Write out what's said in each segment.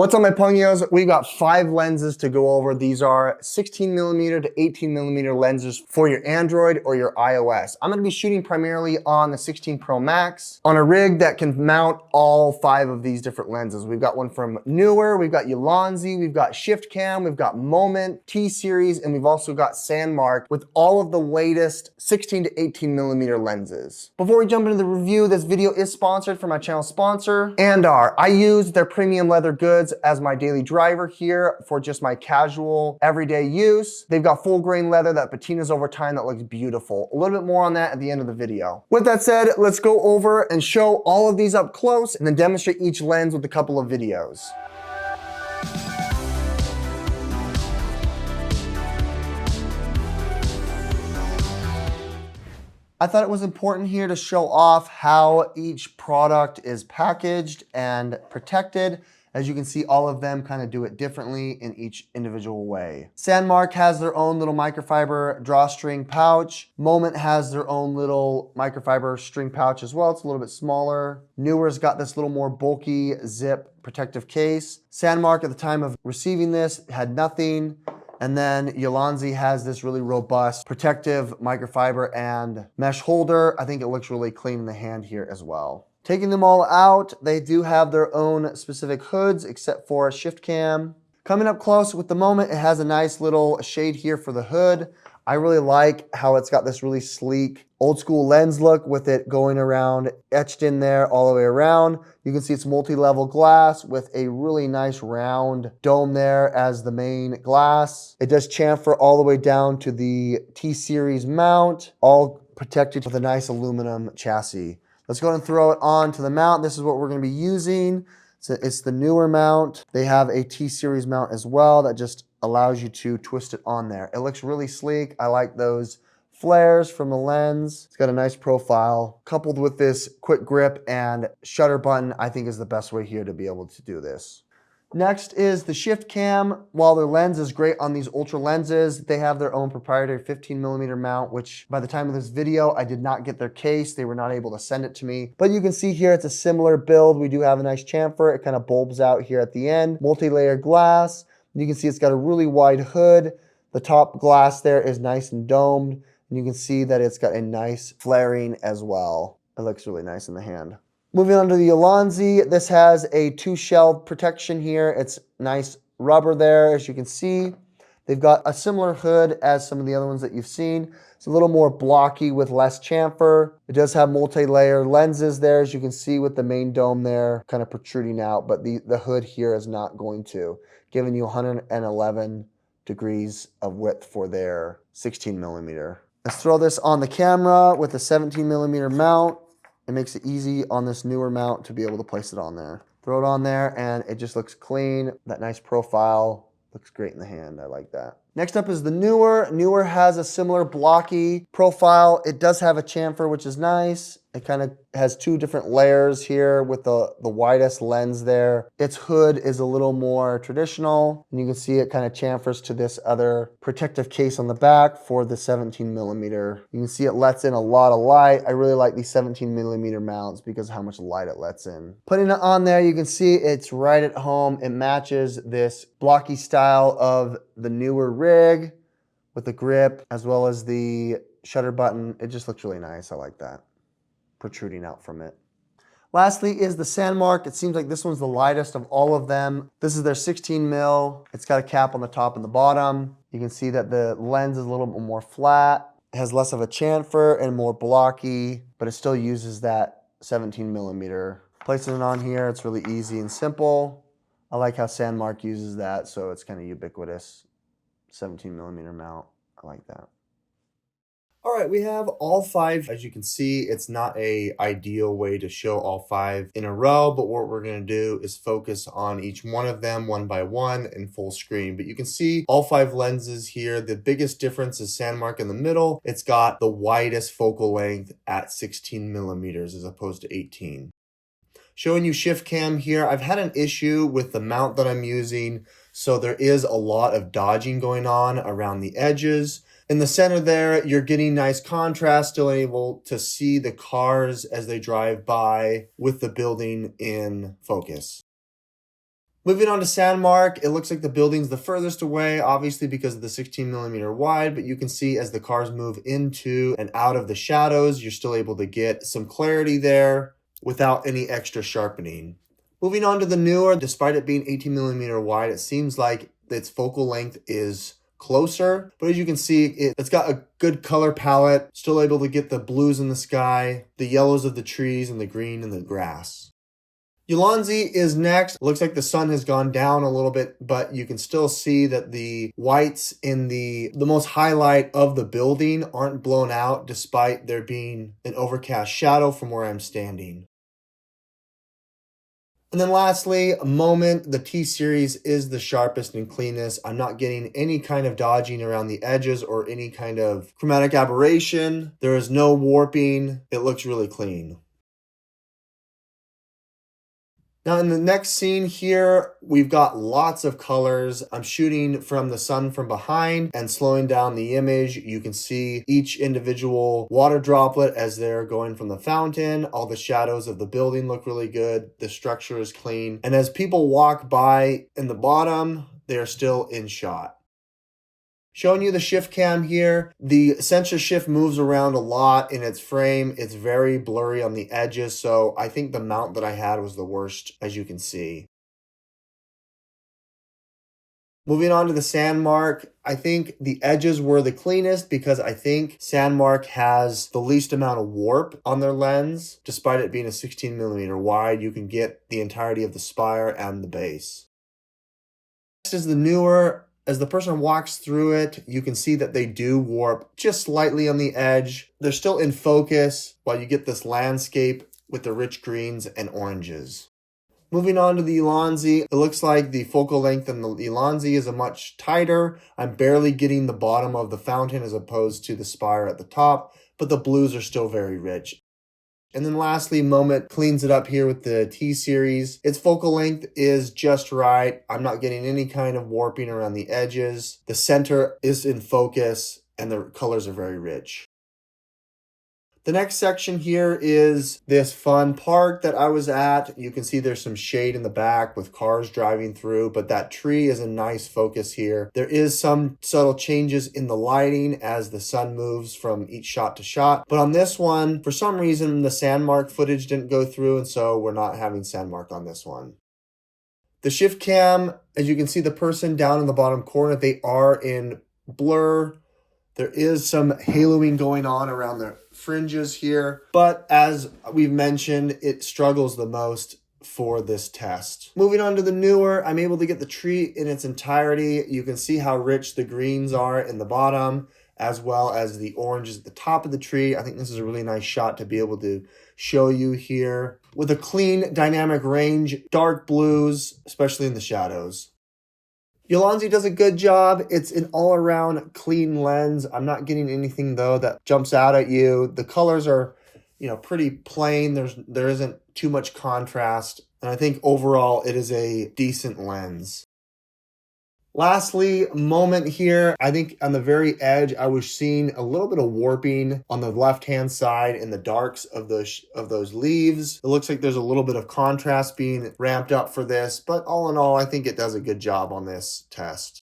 What's up, my pungios? We've got 5 lenses to go over. These are 16mm to 18mm lenses for your Android or your iOS. I'm gonna be shooting primarily on the 16 Pro Max on a rig that can mount all 5 of these different lenses. We've got one from Neewer, we've got Ulanzi, we've got ShiftCam, we've got Moment, T-Series, and we've also got Sandmarc with all of the latest 16 to 18mm lenses. Before we jump into the review, this video is sponsored from my channel sponsor, Andar. I use their premium leather goods as my daily driver here for just my casual everyday use. They've got full grain leather that patinas over time that looks beautiful. A little bit more on that at the end of the video. With that said, let's go over and show all of these up close and then demonstrate each lens with a couple of videos. I thought it was important here to show off how each product is packaged and protected. As you can see, all of them kind of do it differently in each individual way. Sandmarc has their own little microfiber drawstring pouch. Moment has their own little microfiber string pouch as well. It's a little bit smaller. Neewer's got this little more bulky zip protective case. Sandmarc at the time of receiving this had nothing. And then Ulanzi has this really robust protective microfiber and mesh holder. I think it looks really clean in the hand here as well. Taking them all out, they do have their own specific hoods except for ShiftCam. Coming up close with the Moment, it has a nice little shade here for the hood. I really like how it's got this really sleek old school lens look with it going around, etched in there all the way around. You can see it's multi-level glass with a really nice round dome there as the main glass. It does chamfer all the way down to the T-Series mount, all protected with a nice aluminum chassis. Let's go ahead and throw it on to the mount. This is what we're going to be using. So it's the Neewer mount. They have a T-Series mount as well that just allows you to twist it on there. It looks really sleek. I like those flares from the lens. It's got a nice profile. Coupled with this quick grip and shutter button, I think is the best way here to be able to do this. Next is the ShiftCam. While their lens is great on these ultra lenses, they have their own proprietary 15mm mount, which by the time of this video, I did not get their case. They were not able to send it to me. But you can see here, it's a similar build. We do have a nice chamfer. It kind of bulbs out here at the end. Multi-layer glass. You can see it's got a really wide hood. The top glass there is nice and domed. And you can see that it's got a nice flaring as well. It looks really nice in the hand. Moving on to the Ulanzi, this has a 2-shell protection here. It's nice rubber there, as you can see. They've got a similar hood as some of the other ones that you've seen. It's a little more blocky with less chamfer. It does have multi-layer lenses there, as you can see with the main dome there kind of protruding out, but the hood here is not going to, giving you 111 degrees of width for their 16mm. Let's throw this on the camera with a 17mm mount. It makes it easy on this Neewer mount to be able to place it on there. Throw it on there and it just looks clean. That nice profile looks great in the hand. I like that. Next up is the Neewer. Neewer has a similar blocky profile. It does have a chamfer, which is nice. It kind of has 2 different layers here with the widest lens there. Its hood is a little more traditional, and you can see it kind of chamfers to this other protective case on the back for the 17mm. You can see it lets in a lot of light. I really like these 17mm mounts because of how much light it lets in. Putting it on there, you can see it's right at home. It matches this blocky style of the Neewer rig with the grip as well as the shutter button. It just looks really nice. I like that, protruding out from it. Lastly is the Sandmarc. It seems like this one's the lightest of all of them. This is their 16mm. It's got a cap on the top and the bottom. You can see that the lens is a little bit more flat. It has less of a chamfer and more blocky, but it still uses that 17mm. Placing it on here, it's really easy and simple. I like how Sandmarc uses that, so it's kind of ubiquitous. 17mm mount. I like that. All right, we have all 5. As you can see, it's not an ideal way to show all 5 in a row, but what we're going to do is focus on each one of them one by one in full screen. But you can see all 5 lenses here. The biggest difference is Sandmarc in the middle. It's got the widest focal length at 16mm as opposed to 18. Showing you ShiftCam here, I've had an issue with the mount that I'm using, so there is a lot of dodging going on around the edges. In the center there, you're getting nice contrast, still able to see the cars as they drive by with the building in focus. Moving on to Sandmarc, it looks like the building's the furthest away, obviously because of the 16mm wide, but you can see as the cars move into and out of the shadows, you're still able to get some clarity there without any extra sharpening. Moving on to the Neewer, despite it being 18mm wide, it seems like its focal length is closer, but as you can see, it's got a good color palette, still able to get the blues in the sky, the yellows of the trees, and the green in the grass. Ulanzi is next. Looks like the sun has gone down a little bit, but you can still see that the whites in the most highlight of the building aren't blown out despite there being an overcast shadow from where I'm standing. And then lastly, Moment, the T-Series is the sharpest and cleanest. I'm not getting any kind of dodging around the edges or any kind of chromatic aberration. There is no warping. It looks really clean. Now in the next scene here, we've got lots of colors. I'm shooting from the sun from behind and slowing down the image. You can see each individual water droplet as they're going from the fountain. All the shadows of the building look really good. The structure is clean. And as people walk by in the bottom, they are still in shot. Showing you the ShiftCam here. The sensor shift moves around a lot in its frame. It's very blurry on the edges, so I think the mount that I had was the worst, as you can see. Moving on to the Sandmarc, I think the edges were the cleanest because I think Sandmarc has the least amount of warp on their lens. Despite it being a 16mm wide, you can get the entirety of the spire and the base. Next is the Neewer. As the person walks through it, you can see that they do warp just slightly on the edge. They're still in focus while you get this landscape with the rich greens and oranges. Moving on to the Ulanzi, it looks like the focal length in the Ulanzi is a much tighter. I'm barely getting the bottom of the fountain as opposed to the spire at the top, but the blues are still very rich. And then lastly, Moment cleans it up here with the T-Series. Its focal length is just right. I'm not getting any kind of warping around the edges. The center is in focus and the colors are very rich. The next section here is this fun park that I was at. You can see there's some shade in the back with cars driving through, but that tree is a nice focus here. There is some subtle changes in the lighting as the sun moves from each shot to shot. But on this one, for some reason, the Sandmarc footage didn't go through, and so we're not having Sandmarc on this one. The ShiftCam, as you can see the person down in the bottom corner, they are in blur. There is some haloing going on around the fringes here, but as we've mentioned, it struggles the most for this test. Moving on to the Neewer, I'm able to get the tree in its entirety. You can see how rich the greens are in the bottom, as well as the oranges at the top of the tree. I think this is a really nice shot to be able to show you here. With a clean dynamic range, dark blues, especially in the shadows. Ulanzi does a good job. It's an all-around clean lens. I'm not getting anything though that jumps out at you. The colors are, pretty plain. There isn't too much contrast. And I think overall it is a decent lens. Lastly, Moment here. I think on the very edge, I was seeing a little bit of warping on the left-hand side in the darks of those leaves. It looks like there's a little bit of contrast being ramped up for this, but all in all, I think it does a good job on this test.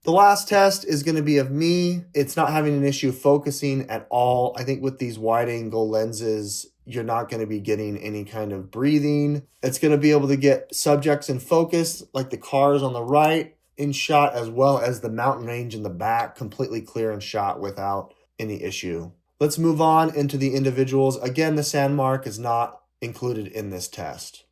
The last test is going to be of me. It's not having an issue focusing at all. I think with these wide-angle lenses, you're not going to be getting any kind of breathing. It's going to be able to get subjects in focus, like the cars on the right, in shot, as well as the mountain range in the back, completely clear in shot without any issue. Let's move on into the individuals. Again, the Sandmarc is not included in this test.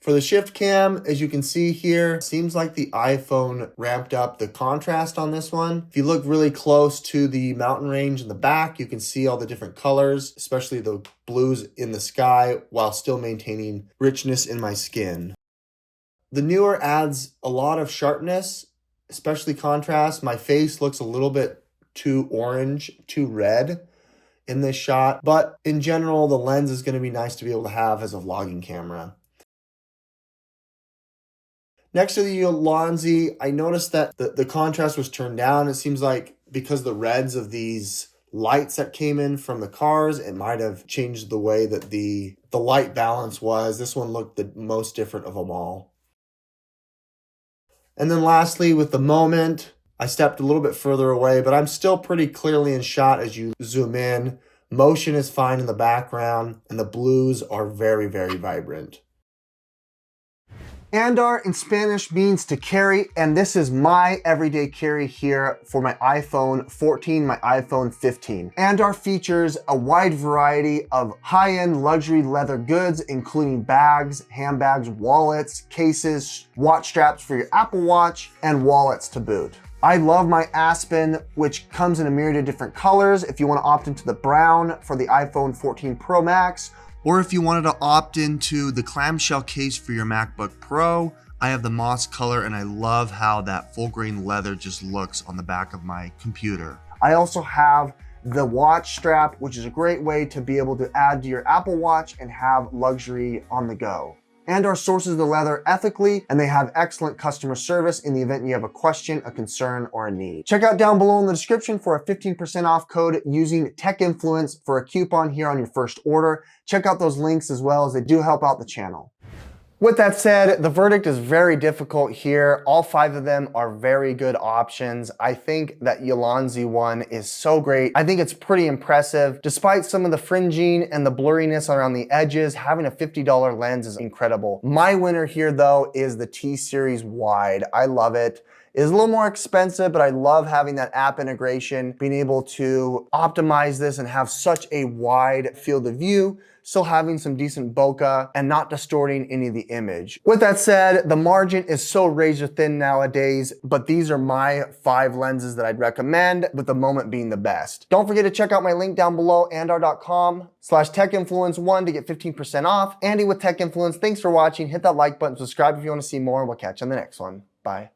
For the ShiftCam, as you can see here, seems like the iPhone ramped up the contrast on this one. If you look really close to the mountain range in the back, you can see all the different colors, especially the blues in the sky, while still maintaining richness in my skin. The Neewer adds a lot of sharpness, especially contrast. My face looks a little bit too orange, too red in this shot, but in general, the lens is going to be nice to be able to have as a vlogging camera. Next to the Ulanzi, I noticed that the contrast was turned down. It seems like because the reds of these lights that came in from the cars, it might have changed the way that the light balance was. This one looked the most different of them all. And then lastly, with the moment, I stepped a little bit further away, but I'm still pretty clearly in shot as you zoom in. Motion is fine in the background, and the blues are very, very vibrant. Andar in Spanish means to carry, and this is my everyday carry here for my iPhone 14, my iPhone 15. Andar features a wide variety of high-end luxury leather goods, including bags, handbags, wallets, cases, watch straps for your Apple Watch, and wallets to boot. I love my Aspen, which comes in a myriad of different colors. If you want to opt into the brown for the iPhone 14 Pro Max, or if you wanted to opt into the clamshell case for your MacBook Pro, I have the moss color, and I love how that full grain leather just looks on the back of my computer. I also have the watch strap, which is a great way to be able to add to your Apple Watch and have luxury on the go. Andar sources the leather ethically, and they have excellent customer service in the event you have a question, a concern, or a need. Check out down below in the description for a 15% off code using Tech Influence for a coupon here on your first order. Check out those links as well, as they do help out the channel. With that said, the verdict is very difficult here. All 5 of them are very good options. I think that Ulanzi one is so great. I think it's pretty impressive. Despite some of the fringing and the blurriness around the edges, having a $50 lens is incredible. My winner here though is the T-Series Wide. I love it. It's a little more expensive, but I love having that app integration, being able to optimize this and have such a wide field of view, still having some decent bokeh and not distorting any of the image. With that said, the margin is so razor thin nowadays, but these are my 5 lenses that I'd recommend, with the moment being the best. Don't forget to check out my link down below, andar.com/techinfluence1 to get 15% off. Andy with Tech Influence, thanks for watching. Hit that like button, subscribe if you want to see more, and we'll catch you on the next one. Bye.